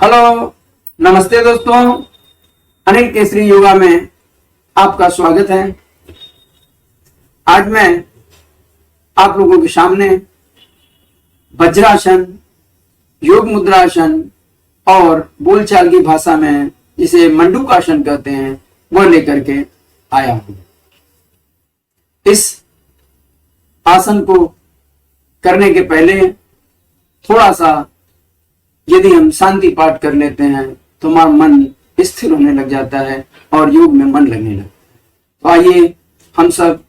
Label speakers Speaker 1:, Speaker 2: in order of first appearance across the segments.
Speaker 1: Hello, नमस्ते दोस्तों। अनिल केसरी योगा में आपका स्वागत है। आज मैं आप लोगों के सामने वज्रासन, योग मुद्रासन और बोलचाल की भाषा में जिसे मंडूकासन कहते हैं वो लेकर के आया हूं। इस आसन को करने के पहले थोड़ा सा यदि हम शांति पाठ कर लेते हैं तो हमारा मन स्थिर होने लग जाता है और योग में मन लगने लगता है। तो आइए हम सब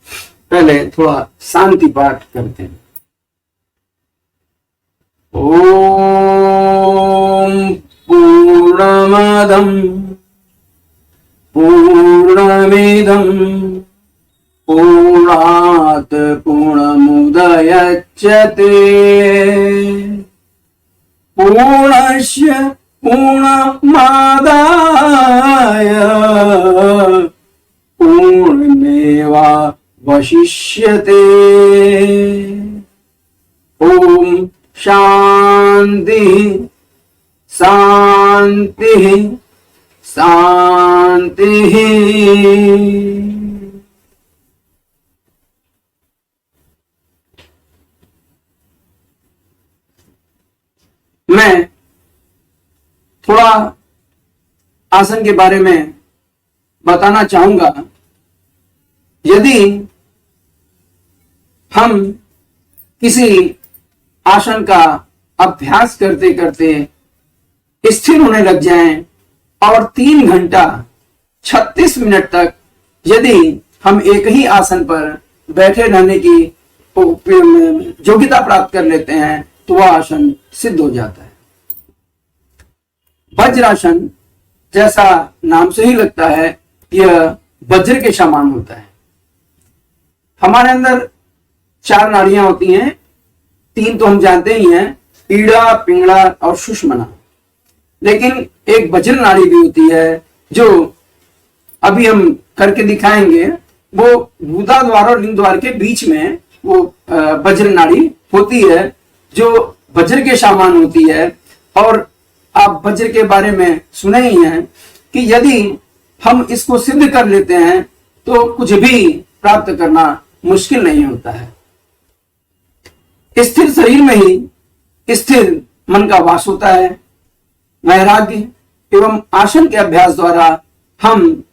Speaker 1: पहले थोड़ा शांति पाठ करते हैं। ओम पूर्णमदं पूर्णमिदं पूर्णात् पूर्णमुदच्यते पूर्णस्य पूर्णमादाय पूर्णमेवावशिष्यते। ओम शांति शांति शांति। मैं थोड़ा आसन के बारे में बताना चाहूंगा। यदि हम किसी आसन का अभ्यास करते करते स्थिर होने लग जाएं और 3 घंटा 36 मिनट तक यदि हम एक ही आसन पर बैठे रहने की योग्यता प्राप्त कर लेते हैं तो वह आसन सिद्ध हो जाता है। वज्रासन जैसा नाम से ही लगता है, यह वज्र के समान होता है। हमारे अंदर 4 नाड़ियां होती हैं, 3 तो हम जानते ही हैं, ईड़ा, पिंगला और सुषुम्ना। लेकिन एक वज्र नाड़ी भी होती है जो अभी हम करके दिखाएंगे। वो गुदा द्वार और लिंग द्वार के बीच में वो वज्र नाड़ी होती है जो वज्र के समान होती है। और आप वज्र के बारे में सुने ही हैं कि यदि हम इसको सिद्ध कर लेते हैं तो कुछ भी प्राप्त करना मुश्किल नहीं होता है। स्थिर शरीर में ही स्थिर मन का वास होता है। वैराग्य एवं आसन के अभ्यास द्वारा हम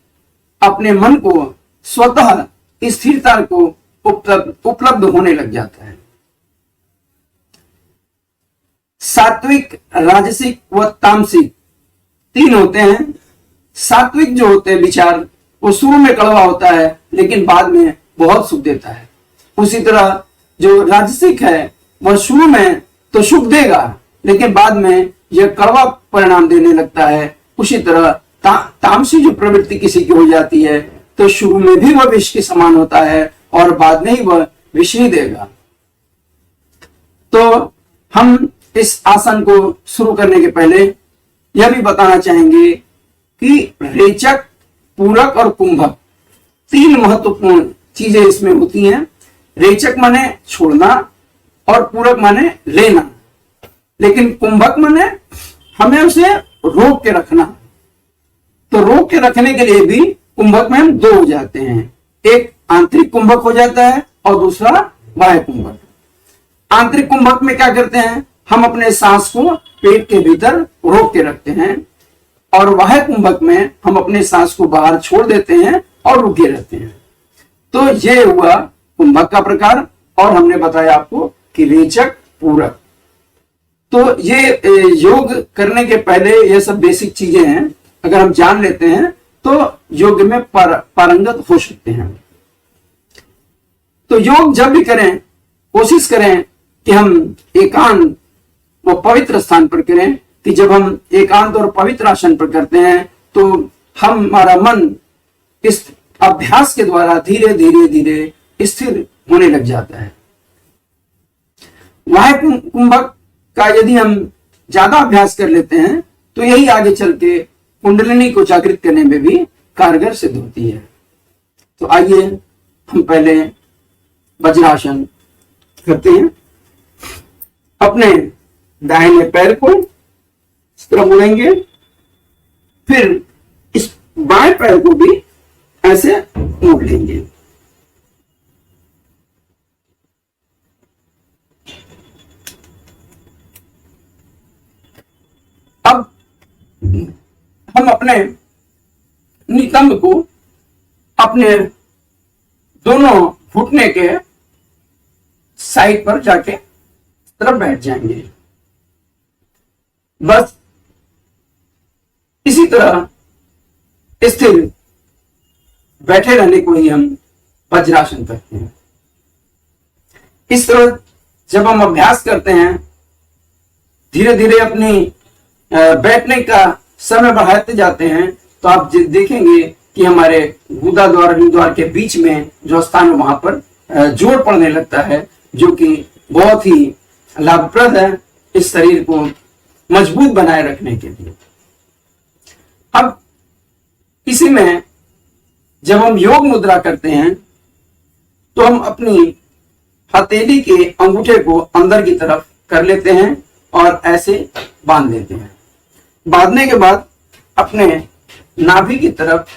Speaker 1: अपने मन को स्वतः स्थिरता को उपलब्ध होने लग जाता है। सात्विक, राजसिक व तामसिक 3 होते हैं। सात्विक जो होते हैं विचार, वो शुरू में कड़वा होता है लेकिन बाद में बहुत सुख देता है। उसी तरह जो राजसिक है वह शुरू में तो सुख देगा लेकिन बाद में यह कड़वा परिणाम देने लगता है। उसी तरह तामसिक जो प्रवृत्ति किसी की हो जाती है तो शुरू में भी वह विष के समान होता है और बाद में ही वह विष ही देगा। तो हम इस आसन को शुरू करने के पहले यह भी बताना चाहेंगे कि रेचक, पूरक और कुंभक 3 महत्वपूर्ण चीजें इसमें होती हैं। रेचक माने छोड़ना और पूरक माने लेना, लेकिन कुंभक माने हमें उसे रोक के रखना। तो रोक के रखने के लिए भी कुंभक में हम 2 हो जाते हैं। एक आंतरिक कुंभक हो जाता है और दूसरा बाह्य कुंभक। आंतरिक कुंभक में क्या करते हैं, हम अपने सांस को पेट के भीतर रोक के रखते हैं और बाह्य कुंभक में हम अपने सांस को बाहर छोड़ देते हैं और रुके रहते हैं। तो ये हुआ कुंभक का प्रकार। और हमने बताया आपको कि रेचक, पूरक। तो ये योग करने के पहले ये सब बेसिक चीजें हैं, अगर हम जान लेते हैं तो योग में पारंगत हो सकते हैं। तो योग जब भी करें कोशिश करें कि हम एकांत वो पवित्र स्थान पर करें। कि जब हम एकांत और पवित्र आसन पर करते हैं तो हमारा मन इस अभ्यास के द्वारा धीरे धीरे धीरे स्थिर होने लग जाता है। बाह्य कुंभक का यदि हम ज्यादा अभ्यास कर लेते हैं तो यही आगे चल के कुंडलिनी को जागृत करने में भी कारगर सिद्ध होती है। तो आइए हम पहले वज्रासन करते हैं। अपने दाहिने पैर को इस मुद्रा मोड़ेंगे, फिर इस बाएं पैर को भी ऐसे मोड़ लेंगे। अब हम अपने नितंब को अपने दोनों घुटने के साइड पर जाके तरफ बैठ जाएंगे। बस इसी तरह स्थिर बैठे रहने को ही हम वज्रासन कहते हैं। इस तरह जब हम अभ्यास करते हैं, धीरे धीरे अपनी बैठने का समय बढ़ाते जाते हैं, तो आप देखेंगे कि हमारे गुदा द्वार हृदय द्वार के बीच में जो स्थान है वहां पर जोर पड़ने लगता है, जो कि बहुत ही लाभप्रद है इस शरीर को मजबूत बनाए रखने के लिए। अब इसी में जब हम योग मुद्रा करते हैं तो हम अपनी हथेली के अंगूठे को अंदर की तरफ कर लेते हैं और ऐसे बांध लेते हैं। बांधने के बाद अपने नाभि की तरफ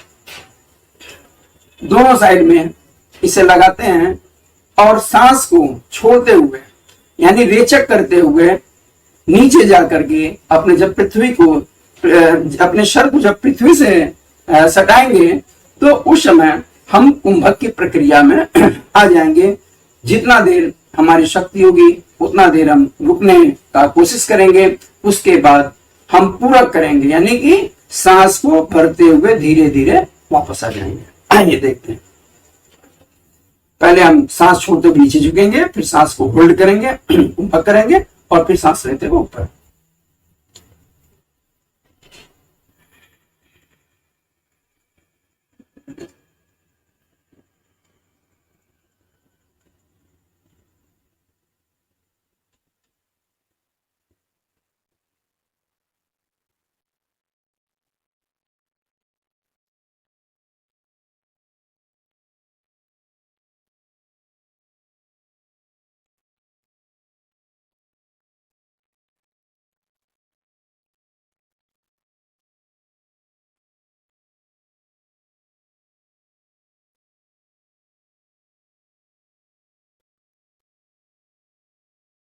Speaker 1: दोनों साइड में इसे लगाते हैं और सांस को छोड़ते हुए, यानी रेचक करते हुए नीचे जा करके अपने जब पृथ्वी को अपने शर को जब पृथ्वी से सटाएंगे तो उस समय हम कुंभक की प्रक्रिया में आ जाएंगे। जितना देर हमारी शक्ति होगी उतना देर हम रुकने का कोशिश करेंगे। उसके बाद हम पूरक करेंगे, यानी कि सांस को भरते हुए धीरे धीरे वापस आ जाएंगे। आइए देखते हैं। पहले हम सांस छोड़ते हुए नीचे झुकेंगे, फिर सांस को होल्ड करेंगे, कुंभक करेंगे और फिर सांस लेते हुए ऊपर।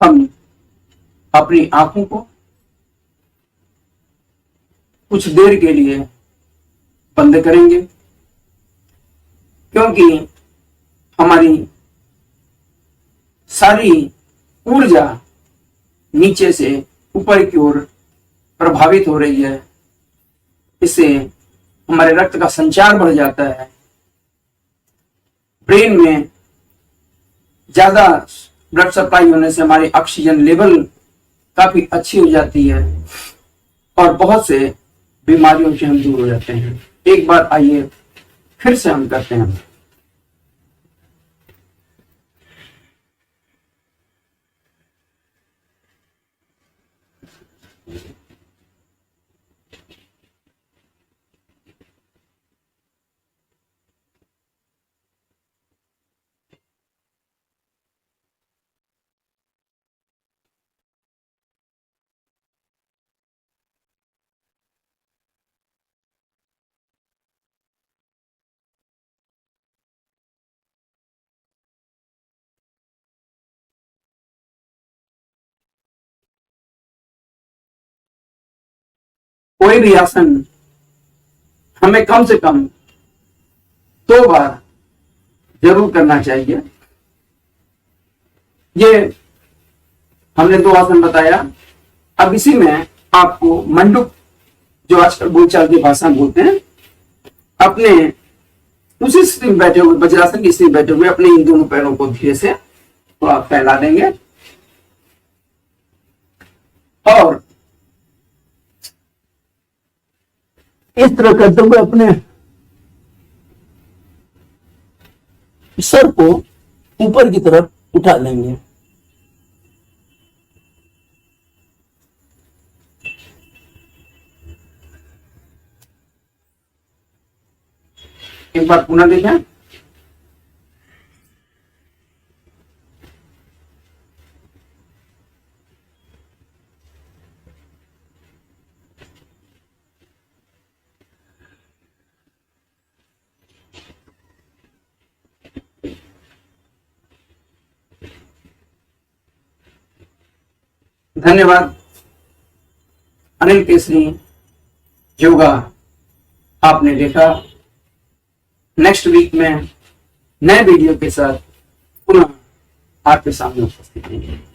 Speaker 1: हम अपनी आंखों को कुछ देर के लिए बंद करेंगे, क्योंकि हमारी सारी ऊर्जा नीचे से ऊपर की ओर प्रभावित हो रही है। इससे हमारे रक्त का संचार बढ़ जाता है, ब्रेन में ज्यादा ब्लड सप्लाई होने से हमारी ऑक्सीजन लेवल काफी अच्छी हो जाती है और बहुत से बीमारियों से हम दूर हो जाते हैं। एक बार आइए फिर से हम करते हैं। कोई भी आसन हमें कम से कम 2 बार जरूर करना चाहिए। ये हमने 2 आसन बताया। अब इसी में आपको मंडूक, जो आजकल बोलचाल की भाषा में बोलते हैं, अपने उसी स्थिति में बैठे हुए, वज्रासन की स्थिति में बैठे हुए अपने इन दोनों पैरों को धीरे से थोड़ा फैला देंगे और इस तरह करते हुए अपने सर को ऊपर की तरफ उठा लेंगे। एक बार पुनः देखें। धन्यवाद। अनिल केसरी योगा आपने देखा। नेक्स्ट वीक में नए वीडियो के साथ पुनः आपके सामने उपस्थित होंगे।